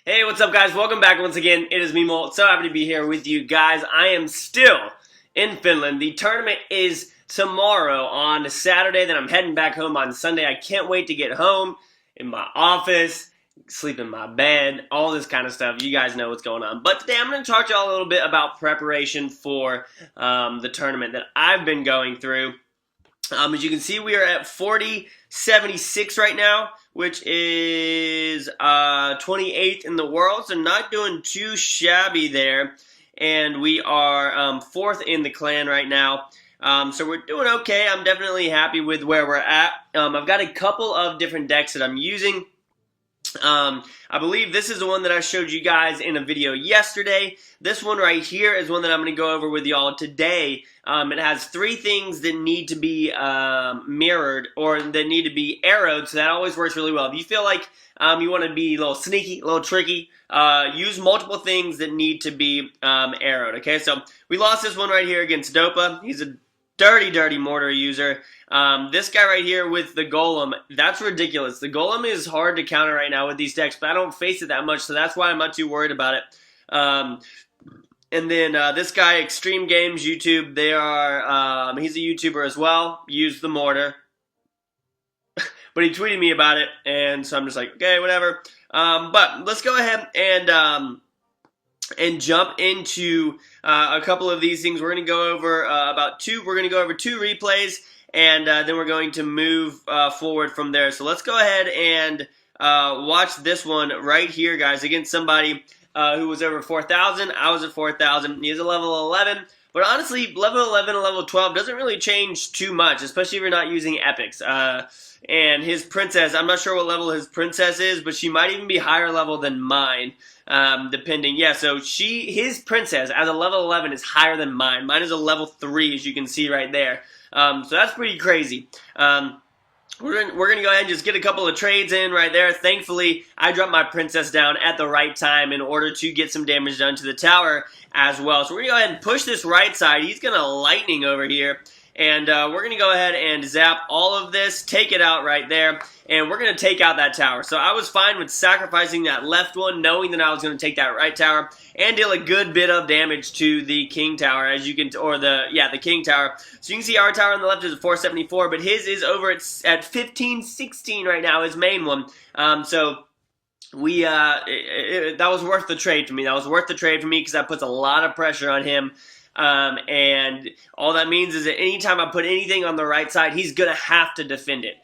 Hey, what's up guys? Welcome back once again. It is me, MOLT. So happy to be here with you guys. I am still in Finland. The tournament is tomorrow on Saturday, then I'm heading back home on Sunday. I can't wait to get home in my office, sleep in my bed, all this kind of stuff. You guys know what's going on. But today I'm going to talk to y'all a little bit about preparation for the tournament that I've been going through. As you can see, we are at 40-76 right now, which is 28th in the world, so not doing too shabby there. And we are 4th in the clan right now, so we're doing okay. I'm definitely happy with where we're at. I've got a couple of different decks that I'm using. I believe this is the one that I showed you guys in a video yesterday. This one right here is one that I'm going to go over with y'all today. It has 3 things that need to be mirrored or that need to be arrowed, so that always works really well. If you feel like you want to be a little sneaky, a little tricky, use multiple things that need to be arrowed, okay? So we lost this one right here against Dopa. He's a dirty mortar user. This guy right here with the golem, that's ridiculous. The golem is hard to counter right now with these decks, but I don't face it that much, so that's why I'm not too worried about it. And then this guy, Extreme Games YouTube, they are, he's a YouTuber as well, use the mortar. But he tweeted me about it, and so I'm just like, okay, whatever. But let's go ahead and jump into a couple of these things. We're going to go over we're going to go over 2 replays, and then we're going to move forward from there. So let's go ahead and watch this one right here, guys, against somebody who was over 4,000. I was at 4,000. He is a level 11. But honestly, level 11 and level 12 doesn't really change too much, especially if you're not using epics. And his princess, I'm not sure what level his princess is, but she might even be higher level than mine, depending. Yeah, so his princess as a level 11 is higher than mine. Mine is a level 3, as you can see right there. So that's pretty crazy. We're gonna go ahead and just get a couple of trades in right there. Thankfully, I dropped my princess down at the right time in order to get some damage done to the tower as well. So we're gonna go ahead and push this right side. He's gonna lightning over here. And we're going to go ahead and zap all of this, take it out right there, and we're going to take out that tower. So I was fine with sacrificing that left one, knowing that I was going to take that right tower, and deal a good bit of damage to the king tower, as you can, the king tower. So you can see our tower on the left is at 474, but his is over at 1516 right now, his main one. So we, that was worth the trade for me. That was worth the trade for me because that puts a lot of pressure on him. And all that means is that anytime I put anything on the right side, he's going to have to defend it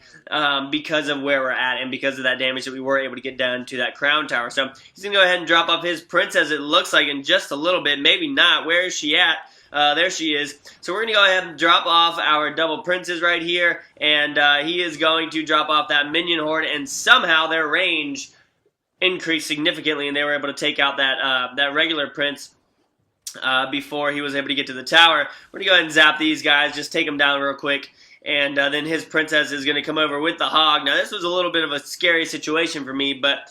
because of where we're at and because of that damage that we were able to get done to that crown tower. So he's going to go ahead and drop off his princess, it looks like, in just a little bit. Maybe not. Where is she at? There she is. So we're going to go ahead and drop off our double princes right here, and he is going to drop off that minion horde, and somehow their range increased significantly, and they were able to take out that regular prince before he was able to get to the tower. We're going to go ahead and zap these guys, just take them down real quick, and then his princess is going to come over with the hog. Now, this was a little bit of a scary situation for me, but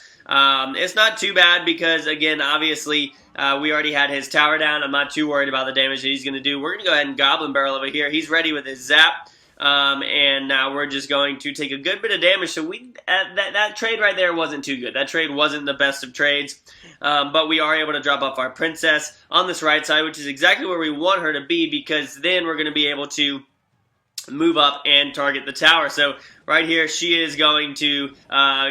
it's not too bad because, again, obviously, we already had his tower down. I'm not too worried about the damage that he's going to do. We're going to go ahead and Goblin Barrel over here. He's ready with his zap. And now we're just going to take a good bit of damage. So that trade right there wasn't too good. That trade wasn't the best of trades. But we are able to drop off our princess on this right side, which is exactly where we want her to be, because then we're going to be able to move up and target the tower. So right here, she is going to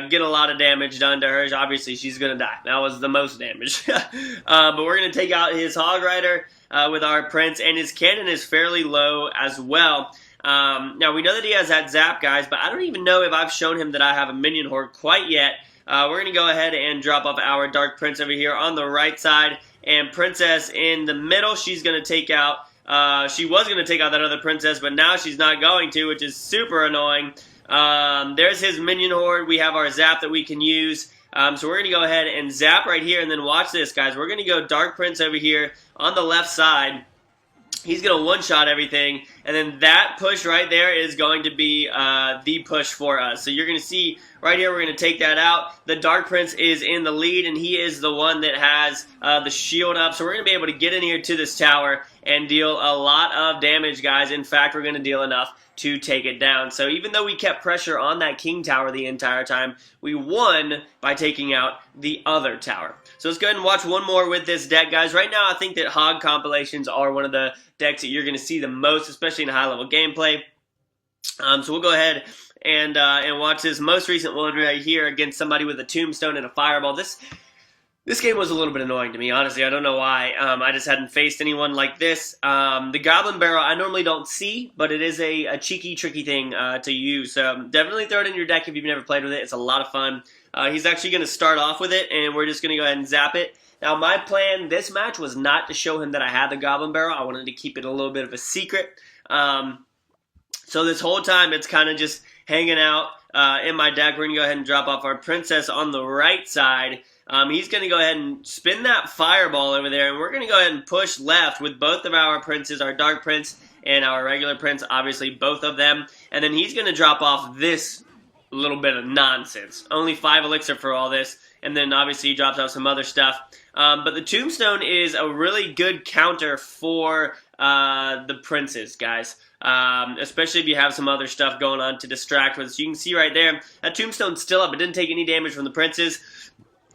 get a lot of damage done to her. Obviously, she's going to die. That was the most damage. But we're going to take out his Hog Rider with our prince, and his cannon is fairly low as well. Now, we know that he has that zap, guys, but I don't even know if I've shown him that I have a minion horde quite yet. We're going to go ahead and drop off our Dark Prince over here on the right side, and Princess in the middle. She's going to take out, she was going to take out that other princess, but now she's not going to, which is super annoying. There's his minion horde. We have our zap that we can use. So we're going to go ahead and zap right here, and then watch this, guys. We're going to go Dark Prince over here on the left side. He's going to one-shot everything, and then that push right there is going to be the push for us. So you're going to see right here, we're going to take that out. The Dark Prince is in the lead, and he is the one that has the shield up. So we're going to be able to get in here to this tower and deal a lot of damage, guys. In fact, we're going to deal enough to take it down. So even though we kept pressure on that king tower the entire time, we won by taking out the other tower. So let's go ahead and watch one more with this deck, guys. Right now, I think that Hog compilations are one of the decks that you're going to see the most, especially in high-level gameplay. So we'll go ahead and watch this most recent one right here against somebody with a tombstone and a fireball. This game was a little bit annoying to me, honestly. I don't know why. I just hadn't faced anyone like this. The Goblin Barrel I normally don't see, but it is a cheeky, tricky thing to use. So definitely throw it in your deck if you've never played with it. It's a lot of fun. He's actually going to start off with it, and we're just going to go ahead and zap it. Now, my plan this match was not to show him that I had the Goblin Barrel. I wanted to keep it a little bit of a secret. So this whole time, it's kind of just hanging out in my deck. We're going to go ahead and drop off our Princess on the right side. He's going to go ahead and spin that fireball over there, and we're going to go ahead and push left with both of our princes, our Dark Prince and our regular Prince, obviously both of them. And then he's going to drop off this little bit of nonsense. Only 5 elixir for all this, and then obviously he drops off some other stuff. But the Tombstone is a really good counter for the princes, guys. Especially if you have some other stuff going on to distract with. So you can see right there, that Tombstone's still up. It didn't take any damage from the princes.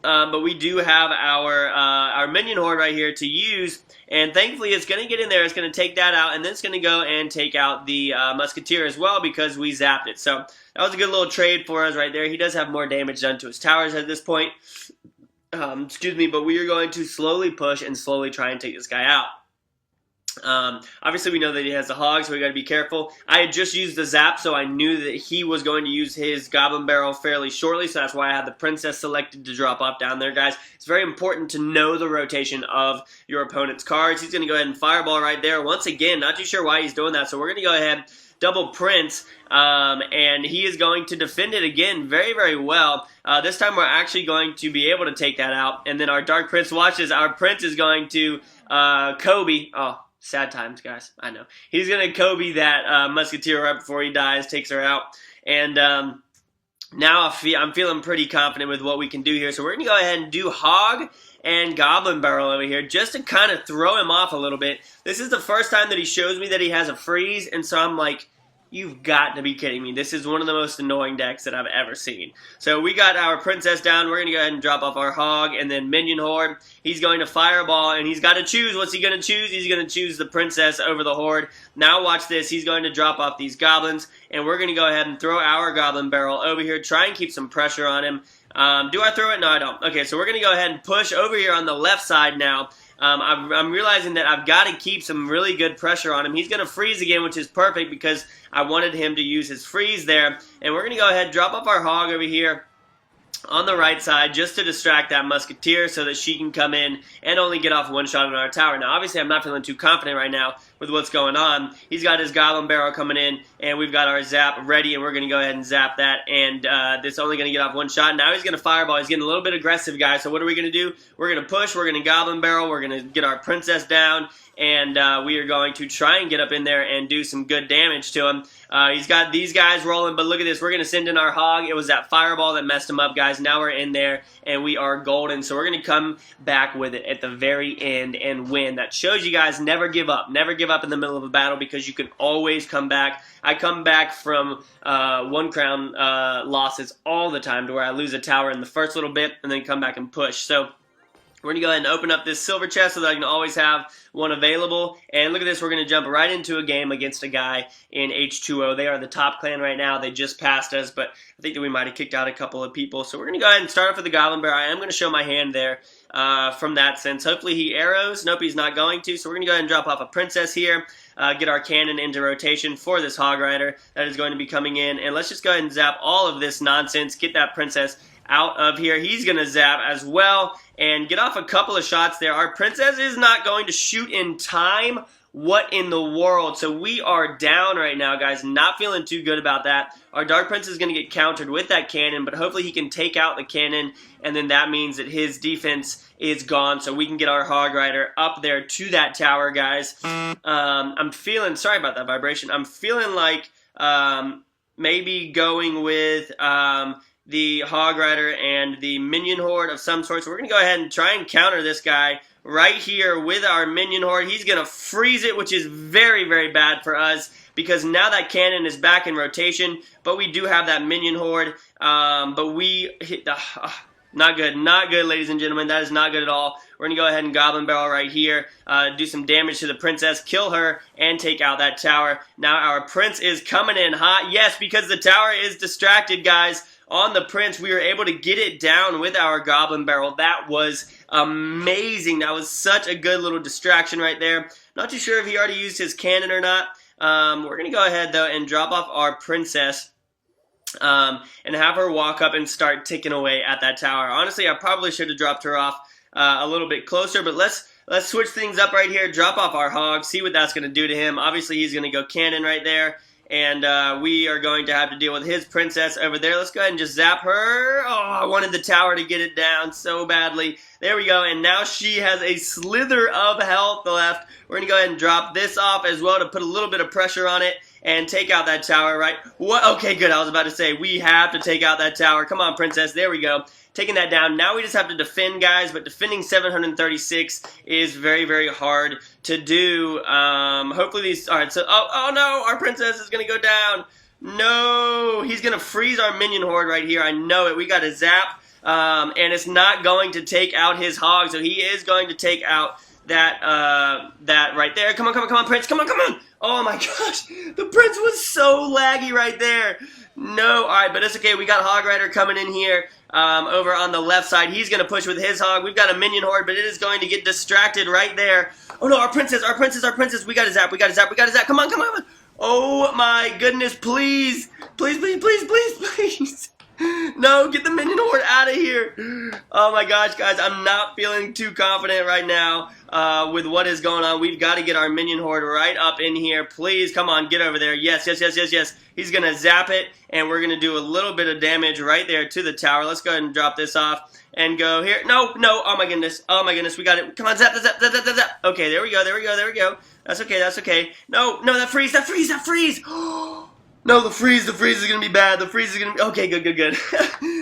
But we do have our minion horde right here to use, and thankfully it's going to get in there, it's going to take that out, and then it's going to go and take out the musketeer as well because we zapped it. So that was a good little trade for us right there. He does have more damage done to his towers at this point. Excuse me, but we are going to slowly push and slowly try and take this guy out. Obviously we know that he has the hog, so we got to be careful. I had just used the zap, so I knew that he was going to use his Goblin Barrel fairly shortly, so that's why I had the Princess selected to drop off down there, guys. It's very important to know the rotation of your opponent's cards. He's going to go ahead and fireball right there. Once again, not too sure why he's doing that, so we're going to go ahead, double Prince, and he is going to defend it again very, very well. This time we're actually going to be able to take that out, and then our Dark Prince, watch this, our Prince is going to Kobe. Oh, sad times, guys. I know. He's going to Kobe that musketeer right before he dies, takes her out. And now I'm feeling pretty confident with what we can do here. So we're going to go ahead and do Hog and Goblin Barrel over here just to kind of throw him off a little bit. This is the first time that he shows me that he has a freeze, and so I'm like, you've got to be kidding me. This is one of the most annoying decks that I've ever seen. So we got our Princess down. We're going to go ahead and drop off our Hog and then Minion Horde. He's going to Fireball, and he's got to choose. What's he going to choose? He's going to choose the Princess over the Horde. Now watch this. He's going to drop off these Goblins, and we're going to go ahead and throw our Goblin Barrel over here. Try and keep some pressure on him. Do I throw it? No, I don't. Okay, so we're going to go ahead and push over here on the left side now. I'm realizing that I've got to keep some really good pressure on him. He's going to freeze again, which is perfect because I wanted him to use his freeze there. And we're going to go ahead and drop off our Hog over here on the right side just to distract that musketeer so that she can come in and only get off one shot on our tower. Now, obviously, I'm not feeling too confident right now with what's going on. He's got his Goblin Barrel coming in, and we've got our zap ready, and we're going to go ahead and zap that, and this only going to get off one shot. Now he's going to Fireball. He's getting a little bit aggressive, guys, so what are we going to do? We're going to push. We're going to Goblin Barrel. We're going to get our Princess down, and we are going to try and get up in there and do some good damage to him. He's got these guys rolling, but look at this. We're going to send in our Hog. It was that Fireball that messed him up, guys. Now we're in there, and we are golden. So we're going to come back with it at the very end and win. That shows you guys never give up. Never give up in the middle of a battle because you can always come back. I come back from 1 crown losses all the time to where I lose a tower in the first little bit and then come back and push. So we're going to go ahead and open up this silver chest so that I can always have one available. And look at this. We're going to jump right into a game against a guy in H2O. They are the top clan right now. They just passed us, but I think that we might have kicked out a couple of people. So we're going to go ahead and start off with the Goblin Bear. I am going to show my hand there from that sense. Hopefully he arrows. Nope, he's not going to. So we're going to go ahead and drop off a Princess here. Get our cannon into rotation for this Hog Rider that is going to be coming in. And let's just go ahead and zap all of this nonsense. Get that Princess out of here. He's going to zap as well and get off a couple of shots there. Our Princess is not going to shoot in time. What in the world? So we are down right now, guys. Not feeling too good about that. Our Dark Prince is going to get countered with that cannon, but hopefully he can take out the cannon, and then that means that his defense is gone, so we can get our Hog Rider up there to that tower, guys. I'm feeling, sorry about that vibration, I'm feeling like maybe going with the Hog Rider and the Minion Horde of some sort. So we're going to go ahead and try and counter this guy right here with our minion horde. He's going to freeze it, which is very, very bad for us because now that cannon is back in rotation, but we do have that minion horde. But we hit the... not good, not good, ladies and gentlemen. That is not good at all. We're going to go ahead and Goblin Barrel right here, do some damage to the princess, kill her, and take out that tower. Now our prince is coming in hot. Yes, because the tower is distracted, guys. On the prince, we were able to get it down with our Goblin Barrel. That was amazing. That was such a good little distraction right there. Not too sure if he already used his cannon or not. We're going to go ahead, though, and drop off our princess. And have her walk up and start ticking away at that tower. Honestly, I probably should have dropped her off a little bit closer, but let's switch things up right here. Drop off our hog, see what that's going to do to him. Obviously, he's going to go cannon right there, and we are going to have to deal with his princess over there. Let's go ahead and just zap her. Oh, I wanted the tower to get it down so badly. There we go, and now she has a slither of health left. We're going to go ahead and drop this off as well to put a little bit of pressure on it and take out that tower, right? What? Okay, good. I was about to say, we have to take out that tower. Come on, princess. There we go. Taking that down. Now we just have to defend, guys, but defending 736 is very, very hard to do. Hopefully these... All right, so... Oh, no! Our princess is going to go down. No! He's going to freeze our minion horde right here. I know it. We got a zap. And it's not going to take out his hog, so he is going to take out that right there. Come on, prince. Come on. Oh my gosh, the prince was so laggy right there. No, all right, but it's okay. We got Hog Rider coming in here over on the left side. He's going to push with his hog. We've got a minion horde, but it is going to get distracted right there. Oh no, our princess. We got a zap. Come on. Oh my goodness, please. No, get the minion horde out of here. Oh my gosh, guys, I'm not feeling too confident right now with what is going on. We've got to get our minion horde right up in here. Please, come on, get over there. Yes. He's going to zap it, and we're going to do a little bit of damage right there to the tower. Let's go ahead and drop this off and go here. No. Oh my goodness. We got it. Come on, zap. Okay, there we go. That's okay. No, that freeze. No, the freeze is going to be bad. Okay, good.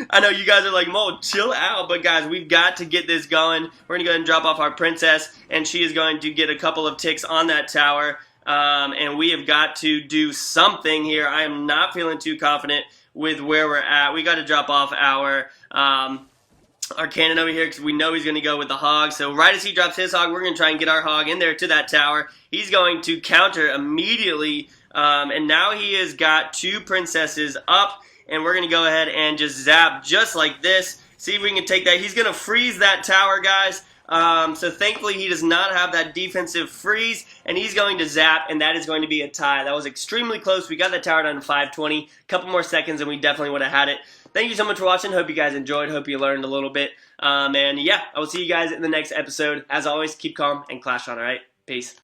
I know you guys are like, Mo, chill out. But guys, we've got to get this going. We're going to go ahead and drop off our princess, and she is going to get a couple of ticks on that tower. And we have got to do something here. I am not feeling too confident with where we're at. We got to drop off our cannon over here because we know he's going to go with the hog. So right as he drops his hog, we're going to try and get our hog in there to that tower. He's going to counter immediately. And now he has got two princesses up, and we're going to go ahead and just zap just like this. See if we can take that. He's going to freeze that tower, guys. So thankfully he does not have that defensive freeze, and he's going to zap, and that is going to be a tie. That was extremely close. We got that tower down to 520. A couple more seconds, and we definitely would have had it. Thank you so much for watching. Hope you guys enjoyed. Hope you learned a little bit. And yeah, I will see you guys in the next episode. As always, keep calm and clash on, alright? Peace.